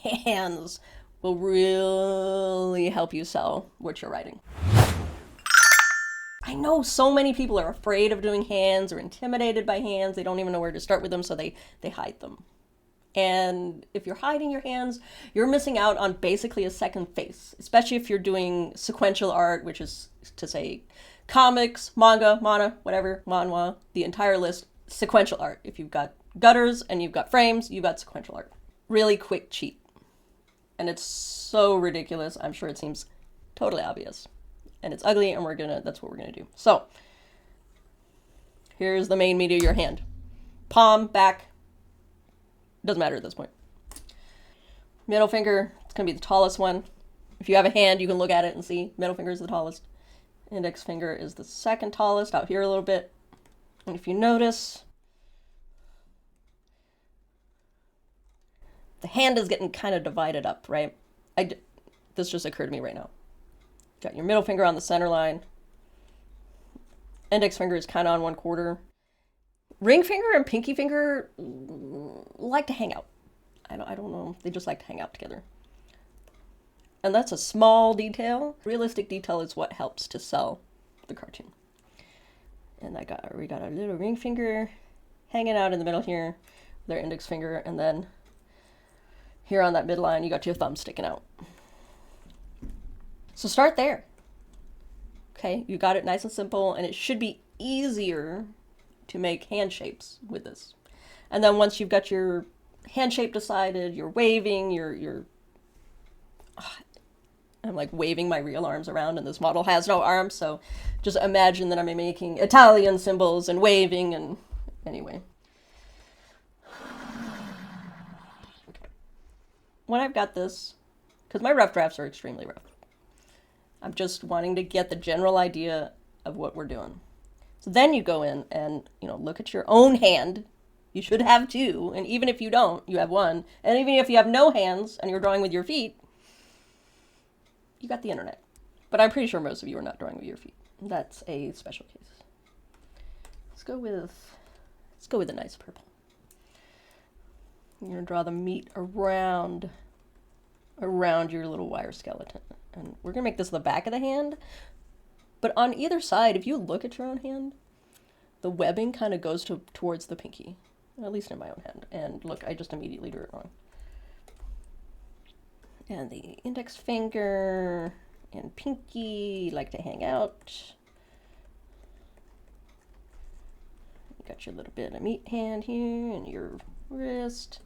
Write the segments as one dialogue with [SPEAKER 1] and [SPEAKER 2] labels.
[SPEAKER 1] hands will really help you sell what you're writing. I know so many people are afraid of doing hands or intimidated by hands. They don't even know where to start with them, so they hide them. And if you're hiding your hands, you're missing out on basically a second face, especially if you're doing sequential art, which is to say comics, manga, mana, whatever, manhwa, the entire list, sequential art. If you've got gutters and you've got frames, you've got sequential art. Really quick cheat. And it's so ridiculous. I'm sure it seems totally obvious. And it's ugly, and that's what we're gonna do. So, here's the main meat of your hand. Palm, back, doesn't matter at this point. Middle finger, it's gonna be the tallest one. If you have a hand, you can look at it and see middle finger is the tallest. Index finger is the second tallest, out here a little bit. And if you notice, the hand is getting kind of divided up, right? This just occurred to me right now. Got your middle finger on the center line. Index finger is kind of on 1/4. Ring finger and pinky finger like to hang out. I don't know. They just like to hang out together. And that's a small detail. Realistic detail is what helps to sell the cartoon. And we got a little ring finger hanging out in the middle here, their index finger, and then here on that midline, you got your thumb sticking out. So start there. Okay, you got it nice and simple, and it should be easier to make hand shapes with this. And then once you've got your hand shape decided, you're waving, I'm like waving my real arms around, and this model has no arms, so just imagine that I'm making Italian symbols and waving, and anyway. When I've got this, because my rough drafts are extremely rough, I'm just wanting to get the general idea of what we're doing. So then you go in and, look at your own hand. You should have two, and even if you don't, you have one. And even if you have no hands and you're drawing with your feet, you got the internet. But I'm pretty sure most of you are not drawing with your feet. That's a special case. Let's go with a nice purple. You're gonna draw the meat around your little wire skeleton. And we're gonna make this the back of the hand. But on either side, if you look at your own hand, the webbing kind of goes towards the pinky. At least in my own hand. And look, I just immediately drew it wrong. And the index finger and pinky like to hang out. You got your little bit of meat hand here and your wrist.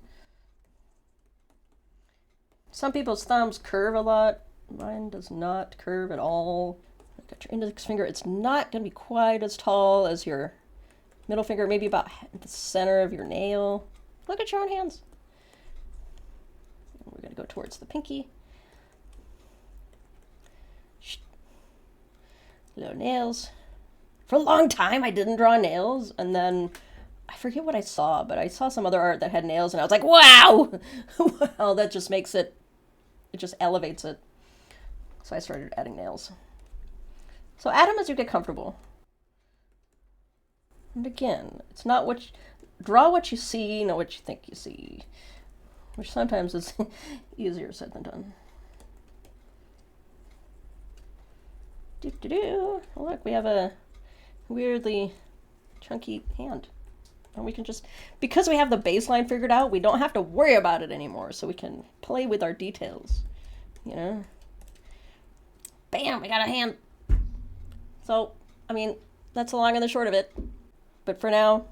[SPEAKER 1] Some people's thumbs curve a lot. Mine does not curve at all. Got your index finger. It's not going to be quite as tall as your middle finger, maybe about the center of your nail. Look at your own hands. And we're going to go towards the pinky. Little nails. For a long time, I didn't draw nails, and then I forget what I saw, but I saw some other art that had nails, and I was like, wow! Wow, that just makes it just elevates it. So I started adding nails. So add them as you get comfortable. And again, it's not draw what you see, not what you think you see. Which sometimes is easier said than done. Look, we have a weirdly chunky hand. And we can because we have the baseline figured out, we don't have to worry about it anymore. So we can play with our details, Bam, we got a hand. So, that's the long and the short of it. But for now,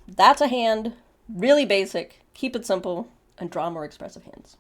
[SPEAKER 1] that's a hand. Really basic. Keep it simple and draw more expressive hands.